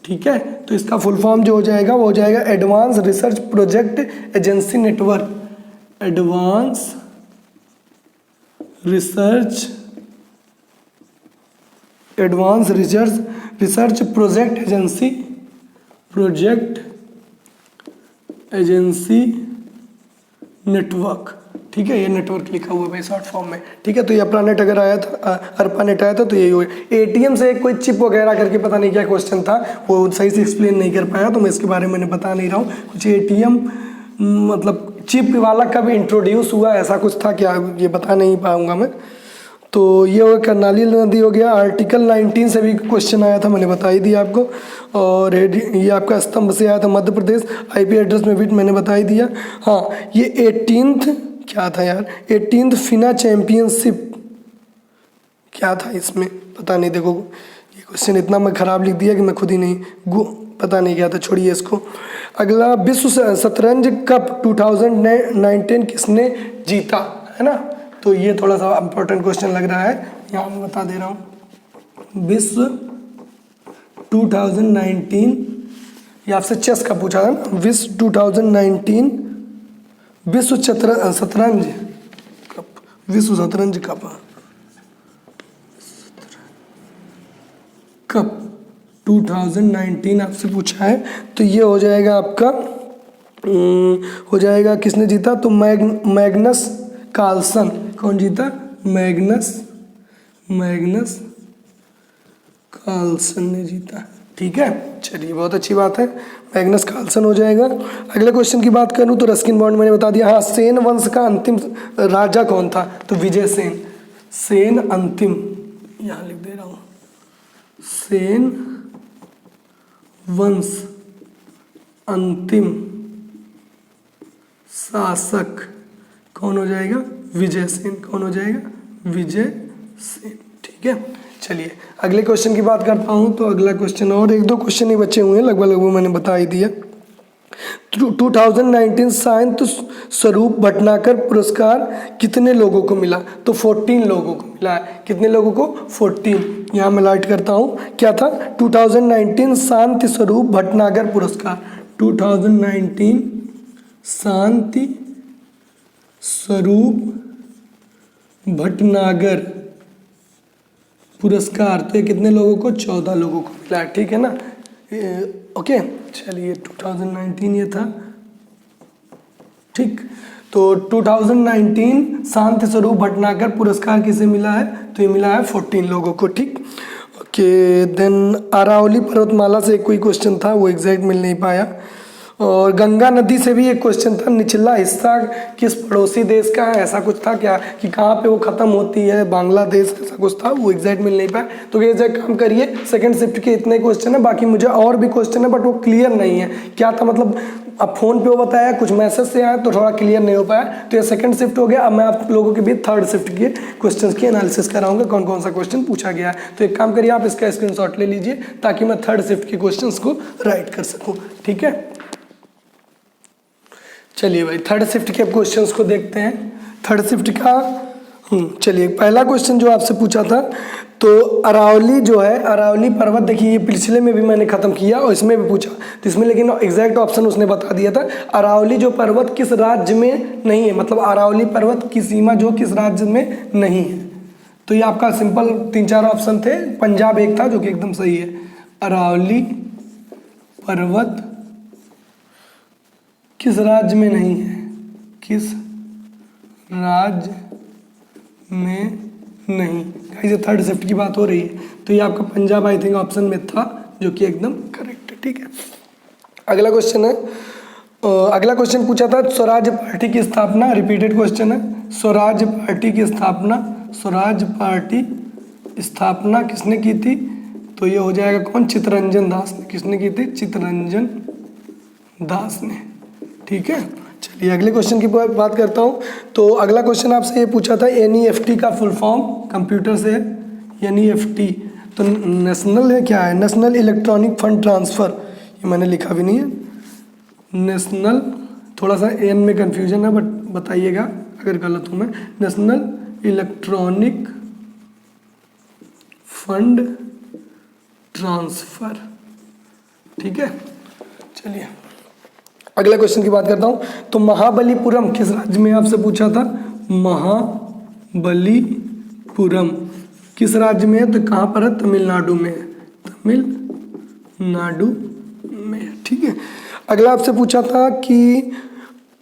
ठीक है, तो इसका फुल फॉर्म जो हो जाएगा वो हो जाएगा advance research project agency network, advance research project agency network. ठीक है, ये नेटवर्क लिखा हुआ है शॉर्ट फॉर्म में। ठीक है, तो ये अर्पानेट अगर आया था, अर्पानेट आया था तो यही हुआ। एटीएम से कोई चिप वगैरह करके पता नहीं क्या क्वेश्चन था, वो सही से एक्सप्लेन नहीं कर पाया तो मैं इसके बारे में मैंने बता नहीं रहा हूँ। कुछ एटीएम मतलब चिप वाला कब इंट्रोड्यूस हुआ ऐसा कुछ था क्या, ये बता नहीं पाऊंगा मैं। तो ये हो गया, करनाली नदी हो गया। आर्टिकल 19 से भी क्वेश्चन आया था, मैंने बता ही दिया आपको। और ये आपका स्तंभ से आया था मध्य प्रदेश। आईपी एड्रेस में भी मैंने बता ही दिया। हाँ, ये 18th क्या था यार, 18th फिना चैम्पियनशिप क्या था इसमें, पता नहीं। देखो ये क्वेश्चन इतना मैं ख़राब लिख दिया कि मैं खुद ही नहीं पता नहीं क्या था, छोड़िए इसको। अगला, विश्व शतरंज कप 2019 किसने जीता, है ना? तो ये थोड़ा सा इंपॉर्टेंट क्वेश्चन लग रहा है, यहाँ मैं बता दे रहा हूँ। विश्व 2019, ये आपसे चेस का पूछा था ना। विश्व 2019 विश्व शतरंज कप 2019 आपसे पूछा है। तो ये हो जाएगा आपका, हो जाएगा किसने जीता, तो मैग्नस कार्लसन। कौन जीता? मैग्नस कार्लसन ने जीता। ठीक है, चलिए बहुत अच्छी बात है, मैग्नस कार्लसन हो जाएगा। अगले क्वेश्चन की बात करूं तो रस्किन बॉन्ड मैंने बता दिया। हाँ, सेन वंश का अंतिम राजा कौन था, तो विजय सेन। सेन अंतिम, यहाँ लिख दे रहा हूँ, सेन वंश अंतिम शासक कौन हो जाएगा? विजय सेन। कौन हो जाएगा? विजय सेन। ठीक है, चलिए अगले क्वेश्चन की बात करता हूँ। तो अगला क्वेश्चन, और एक दो क्वेश्चन ही बचे हुए हैं, लगभग मैंने बता ही दिया। 2019 साहित्य स्वरूप भटनागर पुरस्कार कितने लोगों को मिला, तो 14 लोगों को मिला है। कितने लोगों को? 14। यहाँ मैं लाइट करता हूँ, क्या था? 2019 शांति स्वरूप भटनागर पुरस्कार, 2019 शांति स्वरूप भटनागर पुरस्कार। तो ये कितने लोगों को? 14 लोगों को मिला है। ठीक है ना, ओके। चलिए 2019 ये था, ठीक। तो 2019 शांति स्वरूप भटनागर पुरस्कार किसे मिला है, तो ये मिला है 14 लोगों को। ठीक, ओके। देन अरावली पर्वतमाला से कोई क्वेश्चन था, वो एग्जैक्ट मिल नहीं पाया। और गंगा नदी से भी एक क्वेश्चन था, निचला हिस्सा किस पड़ोसी देश का है, ऐसा कुछ था क्या, कि कहाँ पे वो ख़त्म होती है, बांग्लादेश, ऐसा कुछ था, वो एग्जैक्ट मिल नहीं पाया। तो ये एक काम करिए, सेकंड शिफ्ट के इतने क्वेश्चन है, बाकी मुझे और भी क्वेश्चन है बट वो क्लियर नहीं है क्या था, मतलब अब फ़ोन पे वो बताया, कुछ मैसेज से आया तो थोड़ा क्लियर नहीं हो पाया, तो ये सेकंड शिफ्ट हो गया। अब मैं आप लोगों के बीच थर्ड शिफ्ट के क्वेश्चंस की एनालिसिस कराऊंगा, कौन कौन सा क्वेश्चन पूछा गया है। तो एक काम करिए, आप इसका स्क्रीनशॉट ले लीजिए ताकि मैं थर्ड शिफ्ट के क्वेश्चंस को राइट कर सकूँ, ठीक है। चलिए भाई थर्ड शिफ्ट के क्वेश्चंस को देखते हैं। थर्ड शिफ्ट का चलिए पहला क्वेश्चन जो आपसे पूछा था, तो अरावली जो है, अरावली पर्वत, देखिए ये पिछले में भी मैंने खत्म किया और इसमें भी पूछा, तो इसमें लेकिन एग्जैक्ट ऑप्शन उसने बता दिया था। अरावली जो पर्वत किस राज्य में नहीं है, मतलब अरावली पर्वत की सीमा जो किस राज्य में नहीं है। तो ये आपका सिंपल 3-4 ऑप्शन थे, पंजाब एक था जो कि एकदम सही है। अरावली पर्वत किस राज्य में नहीं है, किस राज्य में नहीं। ये थर्ड शिफ्ट की बात हो रही है, तो ये आपका पंजाब आई थिंक ऑप्शन में था, जो कि एकदम करेक्ट है, ठीक है। अगला क्वेश्चन है, अगला क्वेश्चन पूछा था स्वराज पार्टी की स्थापना, रिपीटेड क्वेश्चन है। स्वराज पार्टी की स्थापना, स्वराज पार्टी स्थापना किसने की थी, तो ये हो जाएगा कौन, चित्तरंजन दास ने। किसने की थी, चित्तरंजन दास ने, ठीक है। चलिए अगले क्वेश्चन की बात करता हूँ। तो अगला क्वेश्चन आपसे ये पूछा था NEFT का फुल फॉर्म, कंप्यूटर से NEFT, तो नेशनल है, क्या है, नेशनल इलेक्ट्रॉनिक फंड ट्रांसफ़र, ये मैंने लिखा भी नहीं है, नेशनल, थोड़ा सा एन में कन्फ्यूजन है बट बताइएगा अगर गलत हूँ मैं, नेशनल इलेक्ट्रॉनिक फंड ट्रांसफ़र, ठीक है। चलिए अगला क्वेश्चन की बात करता हूँ। तो महाबलीपुरम किस राज्य में, आपसे पूछा था, महाबलीपुरम किस राज्य में है, तो कहाँ पर है, तमिलनाडु में है, तमिलनाडु में, ठीक है। अगला आपसे पूछा था कि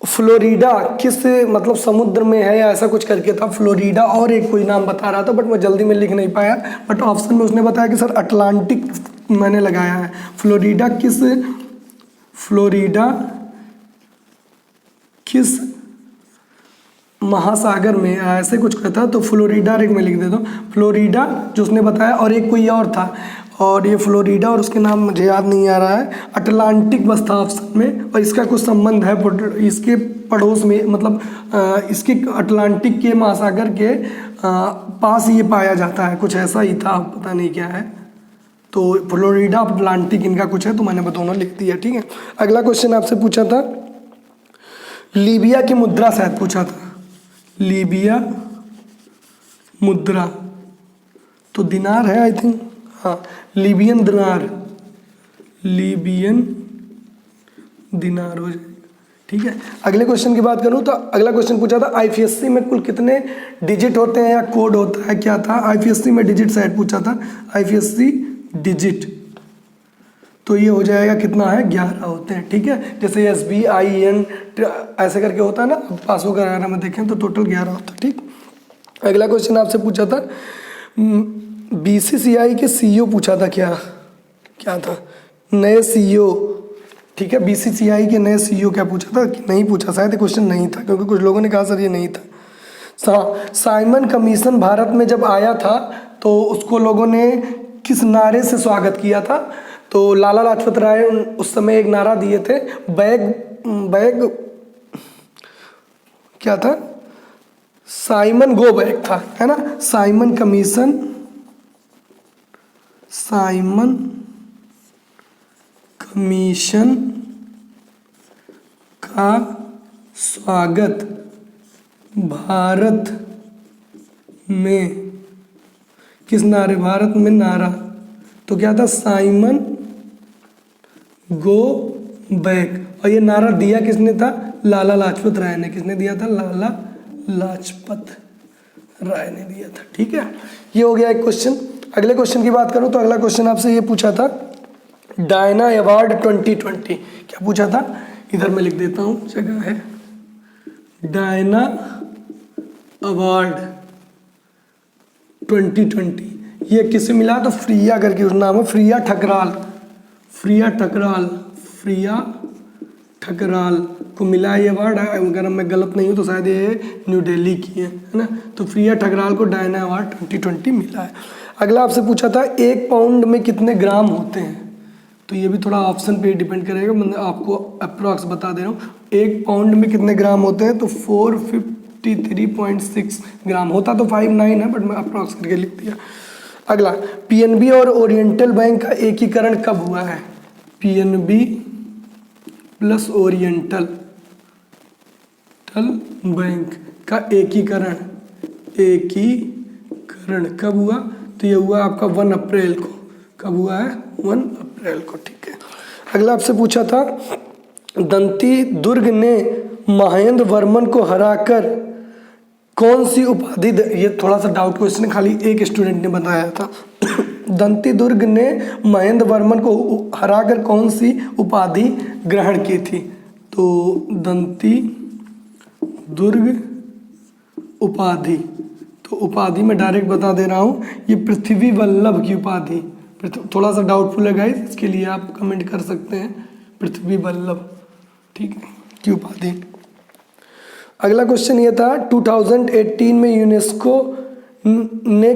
फ्लोरिडा किस मतलब समुद्र में है या ऐसा कुछ करके था, फ्लोरिडा और एक कोई नाम बता रहा था बट मैं जल्दी में लिख नहीं पाया, बट ऑप्शन में उसने बताया कि सर अटलांटिक मैंने लगाया है। फ्लोरिडा किस महासागर में ऐसे कुछ कहता, तो फ्लोरिडा एक में लिख देता हूँ, फ्लोरिडा जो उसने बताया, और एक कोई और था, और ये फ्लोरिडा और उसके नाम मुझे याद नहीं आ रहा है, अटलांटिक बस था ऑप्शन में, और इसका कुछ संबंध है इसके पड़ोस में, मतलब इसके अटलांटिक के महासागर के पास ये पाया जाता है, कुछ ऐसा ही था, पता नहीं क्या है। तो फ्लोरिडा अटलांटिक इनका कुछ है, तो मैंने दोनों लिख दिया, ठीक है। अगला क्वेश्चन आपसे पूछा था लीबिया की मुद्रा, शायद पूछा था लीबिया मुद्रा, तो दिनार है आई थिंक, हाँ लीबियन दिनार हो जाएगा, ठीक है। अगले क्वेश्चन की बात करूँ तो अगला क्वेश्चन पूछा था IPSC में कुल कितने डिजिट होते हैं या कोड होता है, क्या था, IPSC में डिजिट शायद पूछा था, IPSC डिजिट, तो ये हो जाएगा कितना है, 11 होते हैं, ठीक है। जैसे SBIN ऐसे करके होता है ना, पासबुक वगैरह में देखें तो टोटल 11 होता है, ठीक। अगला क्वेश्चन आपसे पूछा था BCCI के CEO पूछा था, क्या था, नए CEO, ठीक है। BCCI के नए CEO क्या पूछा था, कि नहीं पूछा, शायद क्वेश्चन नहीं था, क्योंकि कुछ लोगों ने कहा सर ये नहीं था। साइमन कमीशन भारत में जब आया था तो उसको लोगों ने किस नारे से स्वागत किया था, तो लाला लाजपत राय उस समय एक नारा दिए थे, बैग क्या था, साइमन गो बैक था, है ना। साइमन कमीशन का स्वागत भारत में, किस नारे, भारत में नारा, तो क्या था, साइमन गो बैक, और ये नारा दिया किसने था, लाला लाजपत राय ने। किसने दिया था, लाला लाजपत राय ने दिया था, ठीक है। ये हो गया एक क्वेश्चन। अगले क्वेश्चन की बात करूं तो अगला क्वेश्चन आपसे ये पूछा था डायना अवार्ड 2020, क्या पूछा था, इधर मैं लिख देता हूँ, जगह है, डायना अवार्ड 2020 ये किसे मिला, तो फ्रिया करके उस नाम है, फ्रिया ठकराल को मिला ये अवार्ड। अगर मैं गलत नहीं हूँ तो शायद ये न्यू दिल्ली की है ना। तो फ्रिया ठकराल को डायना अवार्ड 2020 मिला है। अगला आपसे पूछा था 1 पाउंड में कितने ग्राम होते हैं, तो ये भी थोड़ा ऑप्शन पे डिपेंड करेगा, मैं आपको अप्रॉक्स बता दे रहा हूँ। 1 पाउंड में कितने ग्राम होते हैं, तो 453.6 ग्राम होता, तो 59 है, बट मैं अप्रॉक्स करके लिख दिया। अगला, पीएनबी और ओरिएंटल बैंक का एकीकरण कब हुआ है? पीएनबी प्लस ओरिएंटल बैंक का एकीकरण कब हुआ? तो ये हुआ आपका 1 अप्रैल को। कब हुआ है? 1 अप्रैल को, ठीक है। अगला आपसे पूछा था, दंती दुर्ग ने महेंद्र वर्मन को हराकर कौन सी उपाधि, ये थोड़ा सा डाउट क्वेश्चन है, खाली एक स्टूडेंट ने बताया था। दंती दुर्ग ने महेंद्र वर्मन को हराकर कौन सी उपाधि ग्रहण की थी? तो दंती दुर्ग उपाधि, तो उपाधि में डायरेक्ट बता दे रहा हूँ, ये पृथ्वी वल्लभ की उपाधि। थोड़ा सा डाउटफुल है गाइस, इसके लिए आप कमेंट कर सकते हैं, पृथ्वी वल्लभ, ठीक है, की उपाधि। अगला क्वेश्चन ये था, 2018 में यूनेस्को ने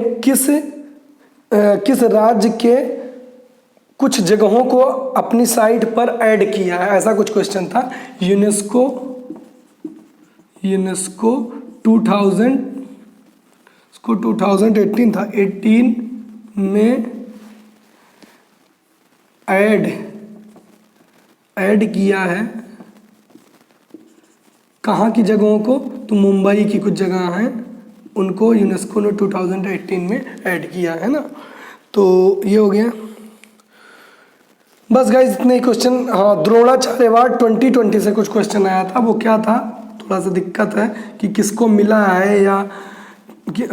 किस राज्य के कुछ जगहों को अपनी साइट पर ऐड किया है? ऐसा कुछ क्वेश्चन था। यूनेस्को 2018 था, 18 में ऐड किया है कहाँ की जगहों को? तो मुंबई की कुछ जगह हैं, उनको यूनेस्को ने 2018 में ऐड किया है ना। तो ये हो गया बस गाइस, इतने ही क्वेश्चन। हाँ, द्रोणाचार्य अवार्ड 2020 से कुछ क्वेश्चन आया था, वो क्या था, थोड़ा सा दिक्कत है कि किसको मिला है, या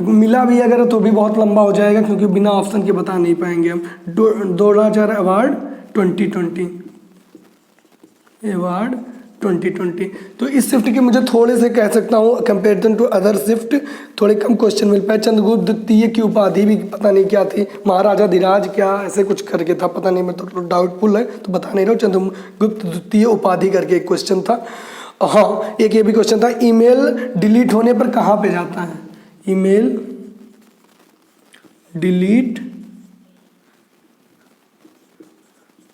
मिला भी अगर तो भी बहुत लंबा हो जाएगा, क्योंकि बिना ऑप्शन के बता नहीं पाएंगे हम। Dronacharya award 2020 award 2020। तो इस शिफ्ट के मुझे थोड़े से कह सकता हूँ कंपेरिजन टू अदर शिफ्ट थोड़े कम क्वेश्चन मिल पाए। चंद्रगुप्त द्वितीय की उपाधि भी पता नहीं क्या थी, महाराजा धीराज क्या ऐसे कुछ करके था, पता नहीं, मैं तो डाउटफुल है तो बता नहीं रहा हूँ। चंद्रगुप्त द्वितीय उपाधि करके एक क्वेश्चन था। हाँ, एक ये भी क्वेश्चन था, ईमेल डिलीट होने पर कहाँ पे जाता है? ईमेल डिलीट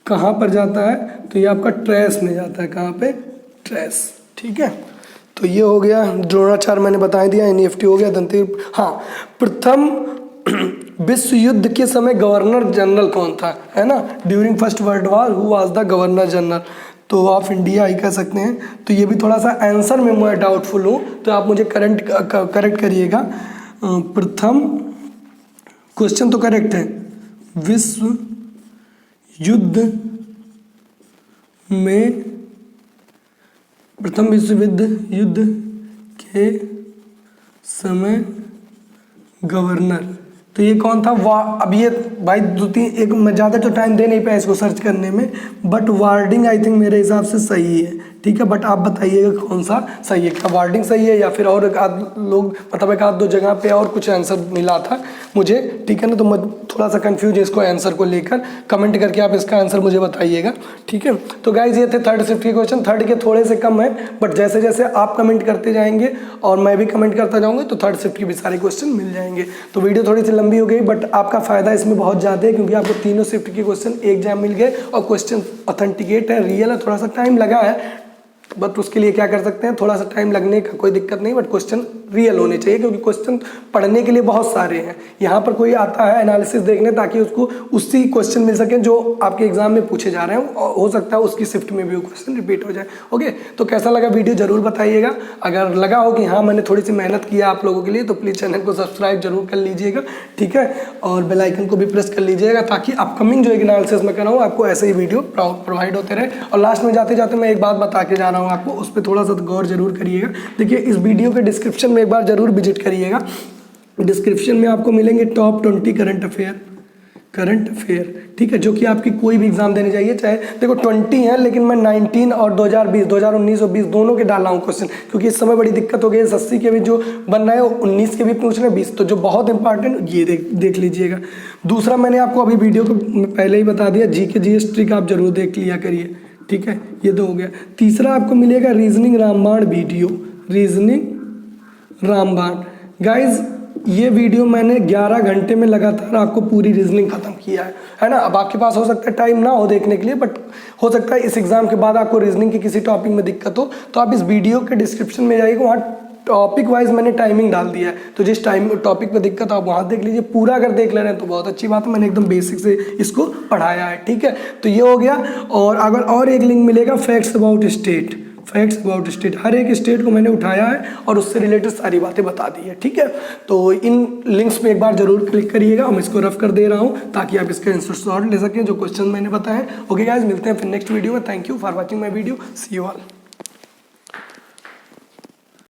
कहाँ पर जाता है? तो ये आपका ट्रेस में जाता है। कहाँ पे? ट्रेस, ठीक है। तो ये हो गया, द्रोणाचार्य मैंने बता दिया, एनईएफटी हो गया, दंती। हाँ, प्रथम विश्व युद्ध के समय गवर्नर जनरल कौन था, है ना? During first world war who was the governor general? तो ऑफ इंडिया ही कह सकते हैं। तो ये भी थोड़ा सा आंसर में मैं डाउटफुल हूँ, तो आप मुझे करेक्ट करिएगा। प्रथम क्वेश्चन तो करेक्ट है, विश्व युद्ध में प्रथम विश्व युद्ध के समय गवर्नर, तो ये कौन था? अब ये भाई एक मैं ज़्यादा तो टाइम दे नहीं पाया इसको सर्च करने में, बट वार्डिंग आई थिंक मेरे हिसाब से सही है, ठीक है। बट आप बताइएगा कौन सा सही है, क्या वार्डिंग सही है या फिर और लोग, मतलब एक आध दो जगह पे और कुछ आंसर मिला था मुझे, ठीक है ना। तो मैं थोड़ा सा कंफ्यूज है इसको आंसर को लेकर, कमेंट करके आप इसका आंसर मुझे बताइएगा, ठीक है। तो गाइज ये थे थर्ड शिफ्ट के क्वेश्चन, थर्ड के थोड़े से कम है, बट जैसे जैसे आप कमेंट करते जाएंगे और मैं भी कमेंट करता जाऊँगा तो थर्ड शिफ्ट के भी सारे क्वेश्चन मिल जाएंगे। तो वीडियो थोड़ी सी लंबी हो गई, बट आपका फ़ायदा इसमें बहुत ज़्यादा है, क्योंकि आपको तीनों शिफ्ट के क्वेश्चन एक जगह मिल गए और क्वेश्चन ऑथेंटिकेट है, रियल है। थोड़ा सा टाइम लगा है, बट उसके लिए क्या कर सकते हैं, थोड़ा सा टाइम लगने का कोई दिक्कत नहीं, बट क्वेश्चन रियल होने चाहिए, क्योंकि क्वेश्चन पढ़ने के लिए बहुत सारे हैं। यहाँ पर कोई आता है एनालिसिस देखने ताकि उसको उसी क्वेश्चन मिल सके जो आपके एग्जाम में पूछे जा रहे हैं, हो सकता है उसकी शिफ्ट में भी वो क्वेश्चन रिपीट हो जाए। ओके, तो कैसा लगा वीडियो जरूर बताइएगा। अगर लगा हो कि हाँ मैंने थोड़ी सी मेहनत किया आप लोगों के लिए, तो प्लीज़ चैनल को सब्सक्राइब जरूर कर लीजिएगा, ठीक है, और बेल आइकन को भी प्रेस कर लीजिएगा, ताकि अपकमिंग जो एनालिसिस मैं कर रहा हूँ आपको ऐसे ही वीडियो प्रोवाइड होते रहे। और लास्ट में जाते जाते मैं एक बात बता के जा रहा हूँ आपको, उस पर थोड़ा सा गौर जरूर करिएगा। देखिए, इस वीडियो के डिस्क्रिप्शन में एक बार जरूर विजिट करिएगा। डिस्क्रिप्शन में आपको मिलेंगे टॉप 20 करंट अफेयर, ठीक है, जो कि आपकी कोई भी एग्जाम देने चाहिए। चाहे देखो 20 है, लेकिन मैं 19 और 2019 और 20 दोनों के डाला हूँ क्वेश्चन, क्योंकि इस समय बड़ी दिक्कत हो गई है। 80 के भी जो बन रहे हैं 19 के भी पूछ रहे हैं, 20, तो जो बहुत इंपॉर्टेंट ये देख लीजिएगा। दूसरा, मैंने आपको अभी वीडियो को पहले ही बता दिया, जीके जीएस ट्रिक आप जरूर देख लिया करिए, ठीक है, ये तो हो गया। तीसरा आपको मिलेगा रीजनिंग रामबाण वीडियो, रीजनिंग रामबाण। गाइज ये वीडियो मैंने 11 घंटे में लगातार आपको पूरी रीजनिंग खत्म किया है ना। अब आपके पास हो सकता है टाइम ना हो देखने के लिए, बट हो सकता है इस एग्जाम के बाद आपको रीजनिंग के किसी टॉपिक में दिक्कत हो, तो आप इस वीडियो के डिस्क्रिप्शन में जाइएगा, वहाँ टॉपिक वाइज मैंने टाइमिंग डाल दिया है, तो जिस टाइम टॉपिक पे दिक्कत आप वहाँ देख लीजिए। पूरा अगर देख ले रहे हैं तो बहुत अच्छी बात है, मैंने एकदम बेसिक से इसको पढ़ाया है, ठीक है। तो ये हो गया। और अगर और एक लिंक मिलेगा facts about state, facts about state, हर एक स्टेट को मैंने उठाया है और उससे रिलेटेड सारी बातें बता दी है, ठीक है। तो इन लिंक्स पे एक बार जरूर क्लिक करिएगा, मैं इसको रफ कर दे रहा हूँ ताकि आप इसका आंसर शॉर्ट ले सकें जो क्वेश्चन मैंने बताया। ओके गाइस, मिलते हैं फिर नेक्स्ट वीडियो में। Thank you for watching my video, see you all.